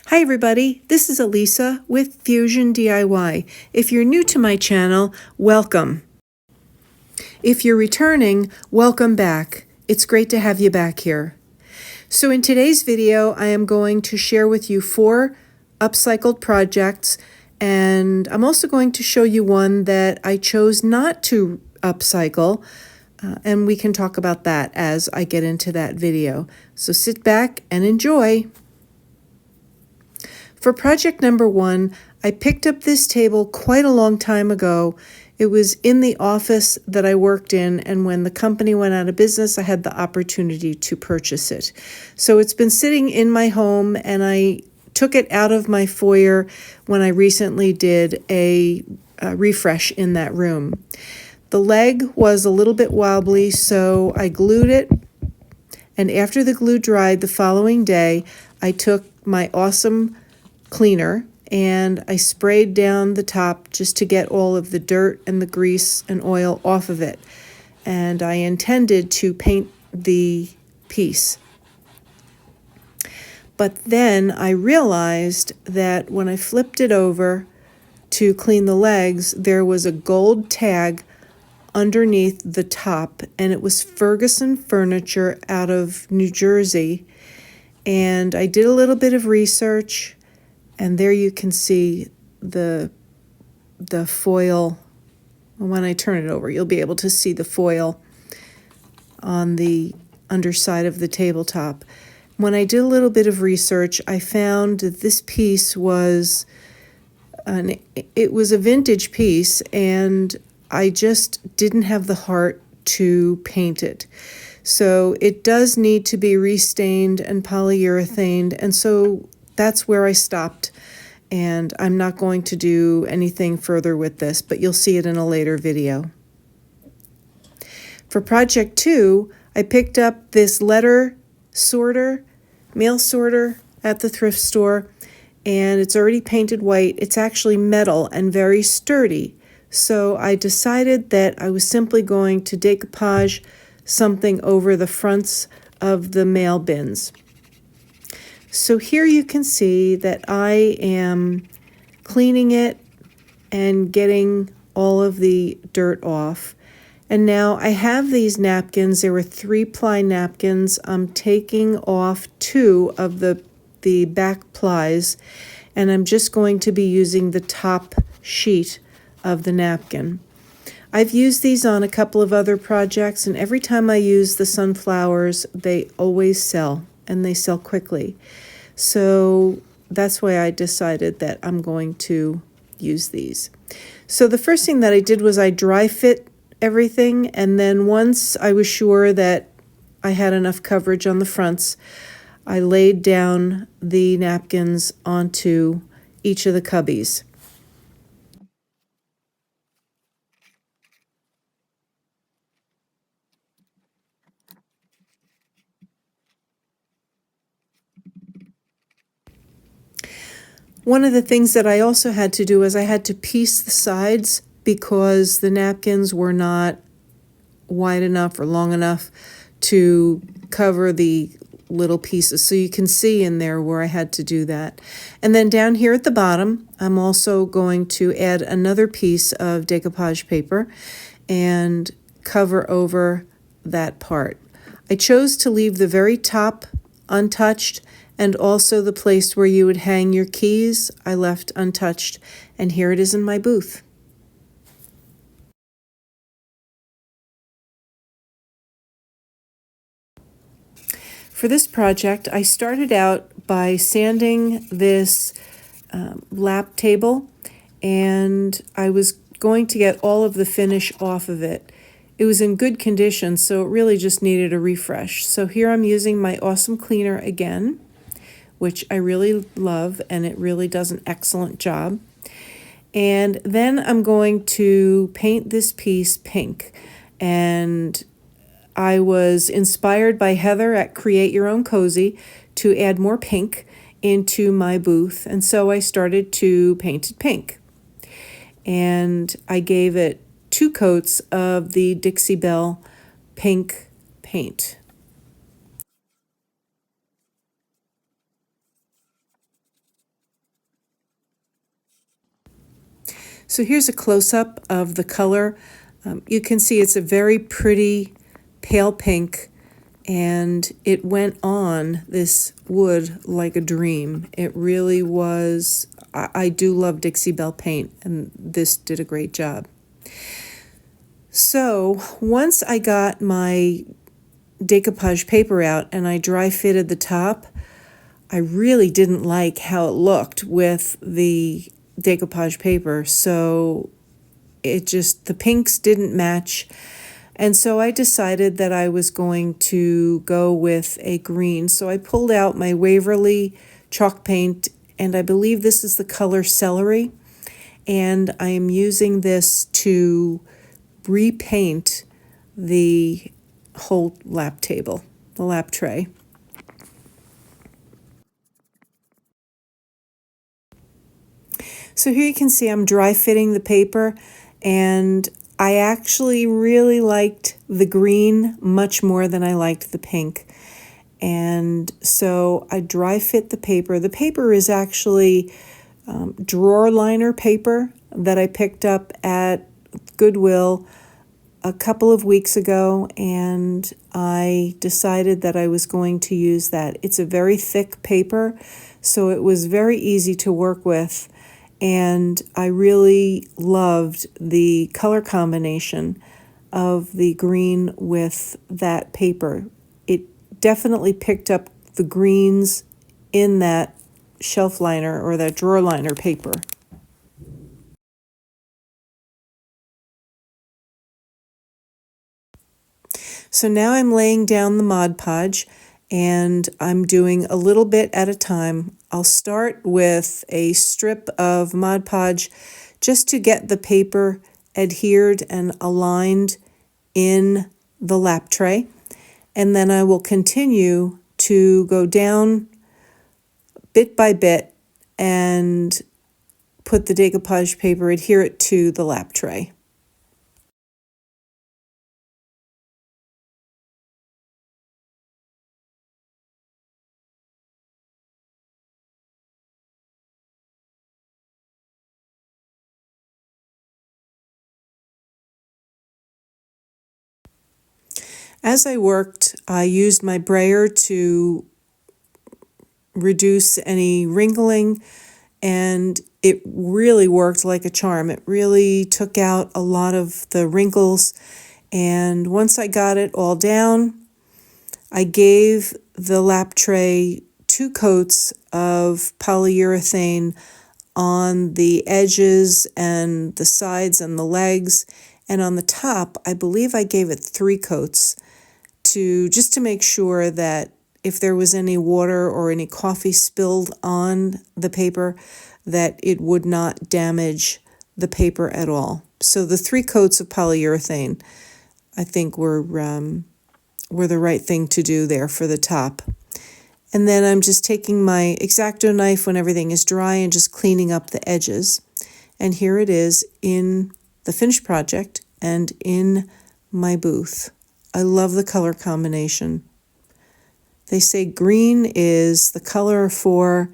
Hi everybody, this is Elisa with FusionDIY. If you're new to my channel, welcome. If you're returning, welcome back. It's great to have you back here. So in today's video, I am going to share with you 4 upcycled projects, and I'm also going to show you one that I chose not to upcycle, and we can talk about that as I get into that video. So sit back and enjoy. For project number 1, I picked up this table quite a long time ago. It was in the office that I worked in, and when the company went out of business, I had the opportunity to purchase it. So it's been sitting in my home, and I took it out of my foyer when I recently did a refresh in that room. The leg was a little bit wobbly, so I glued it, and after the glue dried the following day, I took my awesome cleaner and I sprayed down the top just to get all of the dirt and the grease and oil off of it. And I intended to paint the piece. But then I realized that when I flipped it over to clean the legs, there was a gold tag underneath the top, and it was Ferguson Furniture out of New Jersey. And I did a little bit of research, and there you can see the foil. When I turn it over, you'll be able to see the foil on the underside of the tabletop. When I did a little bit of research, I found that this piece was it was a vintage piece, and I just didn't have the heart to paint it. So it does need to be restained and polyurethaned, and so that's where I stopped, and I'm not going to do anything further with this, but you'll see it in a later video. For project 2, I picked up this letter sorter, mail sorter at the thrift store, and it's already painted white. It's actually metal and very sturdy, so I decided that I was simply going to decoupage something over the fronts of the mail bins. So here you can see that I am cleaning it and getting all of the dirt off. And now I have these napkins. There were 3-ply napkins. I'm taking off 2 of the back plies, and I'm just going to be using the top sheet of the napkin. I've used these on a couple of other projects, and every time I use the sunflowers, they always sell, and they sell quickly. So that's why I decided that I'm going to use these. So the first thing that I did was I dry fit everything, and then once I was sure that I had enough coverage on the fronts, I laid down the napkins onto each of the cubbies. One of the things that I also had to do is I had to piece the sides because the napkins were not wide enough or long enough to cover the little pieces. So you can see in there where I had to do that. And then down here at the bottom, I'm also going to add another piece of decoupage paper and cover over that part. I chose to leave the very top untouched, and also the place where you would hang your keys I left untouched, and here it is in my booth. For this project, I started out by sanding this lap table, and I was going to get all of the finish off of it. It was in good condition, so it really just needed a refresh. So here I'm using my awesome cleaner again, which I really love, and it really does an excellent job. And then I'm going to paint this piece pink. And I was inspired by Heather at Create Your Own Cozy to add more pink into my booth, and so I started to paint it pink. And I gave it 2 coats of the Dixie Belle pink paint. So here's a close-up of the color. You can see it's a very pretty pale pink, and it went on this wood like a dream. It really was. I do love Dixie Belle paint, and this did a great job. So once I got my decoupage paper out and I dry fitted the top, I really didn't like how it looked with the decoupage paper. So the pinks didn't match. And so I decided that I was going to go with a green. So I pulled out my Waverly chalk paint, and I believe this is the color Celery. And I am using this to repaint the whole lap table, the lap tray. So here you can see I'm dry fitting the paper, and I actually really liked the green much more than I liked the pink. And so I dry fit the paper. The paper is actually drawer liner paper that I picked up at Goodwill a couple of weeks ago, and I decided that I was going to use that. It's a very thick paper, so it was very easy to work with, and I really loved the color combination of the green with that paper. It definitely picked up the greens in that shelf liner or that drawer liner paper. So now I'm laying down the Mod Podge, and I'm doing a little bit at a time. I'll start with a strip of Mod Podge just to get the paper adhered and aligned in the lap tray. And then I will continue to go down bit by bit and put the decoupage paper, adhere it to the lap tray. As I worked, I used my brayer to reduce any wrinkling, and it really worked like a charm. It really took out a lot of the wrinkles, and once I got it all down, I gave the lap tray 2 coats of polyurethane on the edges and the sides and the legs, and on the top, I believe I gave it 3 coats just to make sure that if there was any water or any coffee spilled on the paper, that it would not damage the paper at all. So the 3 coats of polyurethane, I think, were the right thing to do there for the top. And then I'm just taking my X-Acto knife when everything is dry and just cleaning up the edges. And here it is in the finished project and in my booth. I love the color combination. They say green is the color for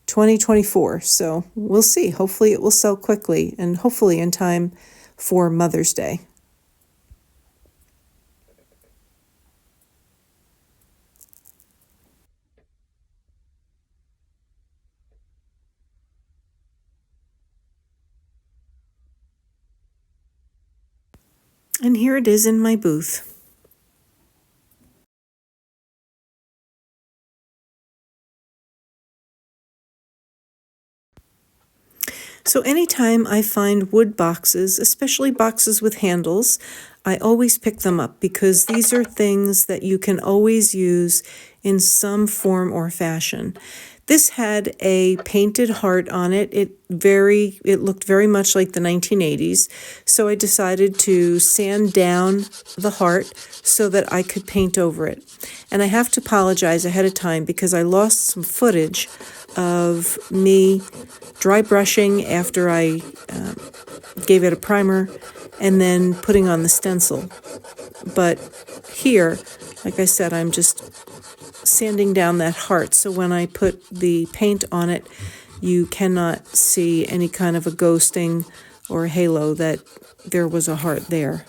2024, so we'll see. Hopefully it will sell quickly, and hopefully in time for Mother's Day. And here it is in my booth. So anytime I find wood boxes, especially boxes with handles, I always pick them up because these are things that you can always use in some form or fashion. This had a painted heart on it. It looked very much like the 1980s. So I decided to sand down the heart so that I could paint over it. And I have to apologize ahead of time because I lost some footage of me dry brushing after I gave it a primer and then putting on the stencil. But here, like I said, I'm just sanding down that heart, so when I put the paint on it, you cannot see any kind of a ghosting or a halo that there was a heart there.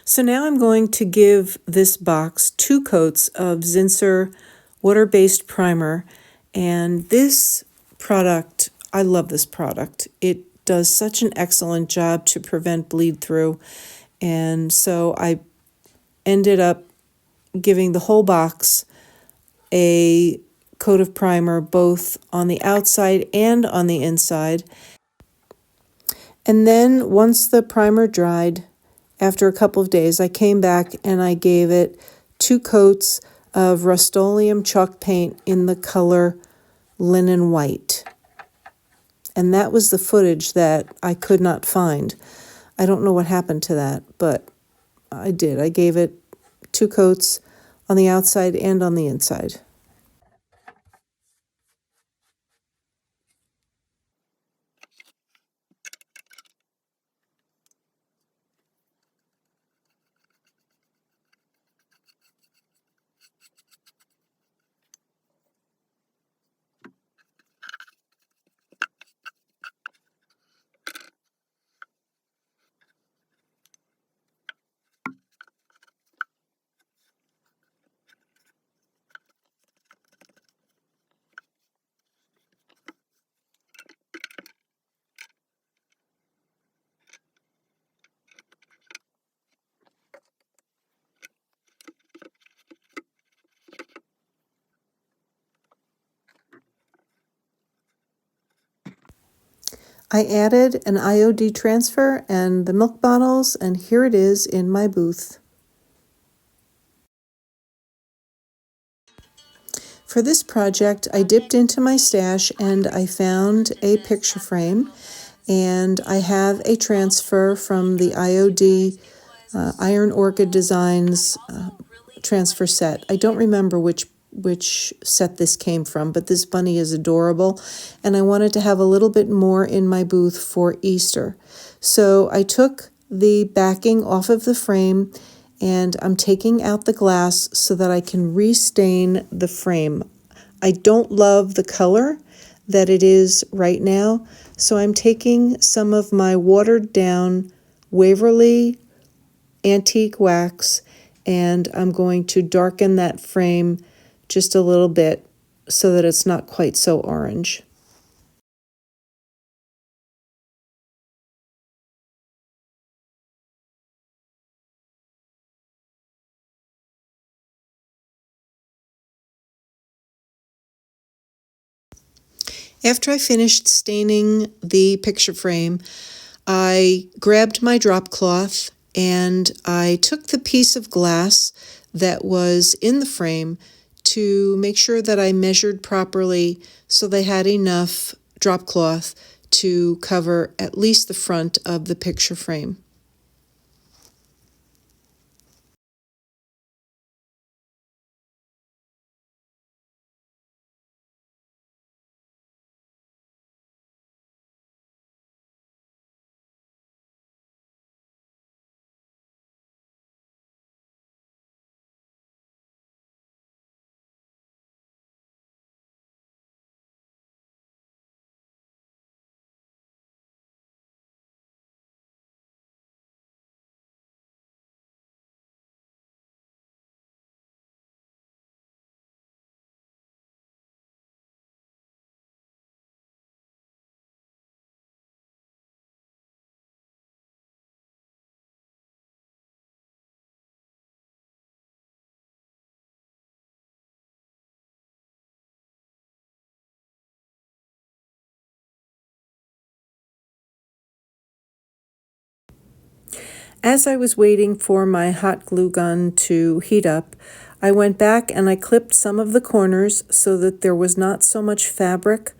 So now I'm going to give this box 2 coats of Zinsser water-based primer, and this product, I love this product. It does such an excellent job to prevent bleed through, and so I ended up giving the whole box a coat of primer both on the outside and on the inside. And then once the primer dried, after a couple of days, I came back and I gave it 2 coats of Rust-Oleum chalk paint in the color linen white. And that was the footage that I could not find. I don't know what happened to that, but I did. I gave it 2 coats on the outside and on the inside. I added an IOD transfer and the milk bottles, and here it is in my booth. For this project, I dipped into my stash and I found a picture frame, and I have a transfer from the IOD Iron Orchid Designs transfer set. I don't remember which set this came from, but this bunny is adorable, and I wanted to have a little bit more in my booth for Easter. So I took the backing off of the frame, and I'm taking out the glass so that I can restain the frame. I don't love the color that it is right now, so I'm taking some of my watered down Waverly antique wax, and I'm going to darken that frame just a little bit so that it's not quite so orange. After I finished staining the picture frame, I grabbed my drop cloth and I took the piece of glass that was in the frame to make sure that I measured properly so they had enough drop cloth to cover at least the front of the picture frame. As I was waiting for my hot glue gun to heat up, I went back and I clipped some of the corners so that there was not so much fabric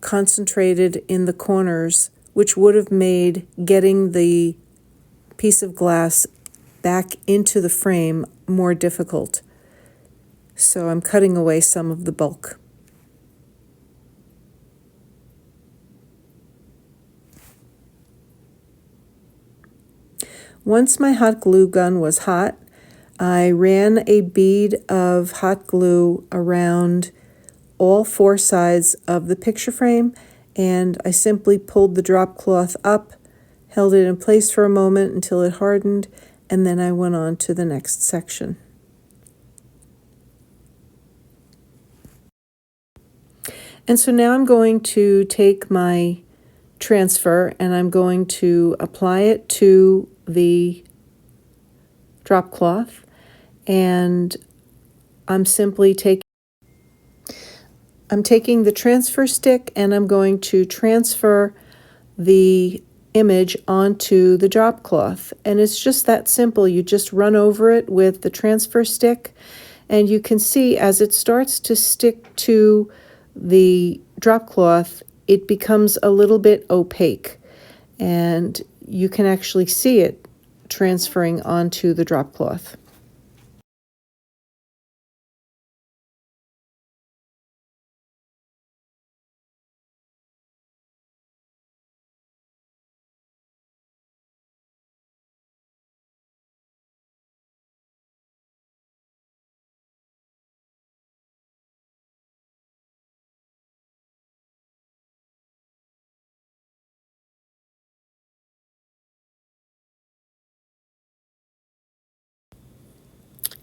concentrated in the corners, which would have made getting the piece of glass back into the frame more difficult. So I'm cutting away some of the bulk. Once my hot glue gun was hot, I ran a bead of hot glue around all four sides of the picture frame, and I simply pulled the drop cloth up, held it in place for a moment until it hardened, and then I went on to the next section. And so now I'm going to take my transfer and I'm going to apply it to the drop cloth, and I'm taking the transfer stick and I'm going to transfer the image onto the drop cloth. And it's just that simple. You just run over it with the transfer stick, and you can see as it starts to stick to the drop cloth, it becomes a little bit opaque, and you can actually see it transferring onto the drop cloth.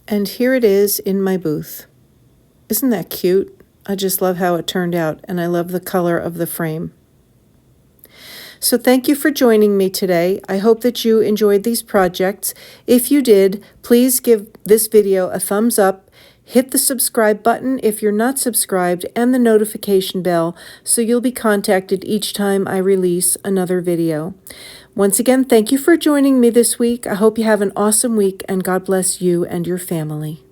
And here it is in my booth. Isn't that cute? I just love how it turned out, and I love the color of the frame. So thank you for joining me today. I hope that you enjoyed these projects. If you did, please give this video a thumbs up, hit the subscribe button if you're not subscribed, and the notification bell so you'll be contacted each time I release another video. Once again, thank you for joining me this week. I hope you have an awesome week, and God bless you and your family.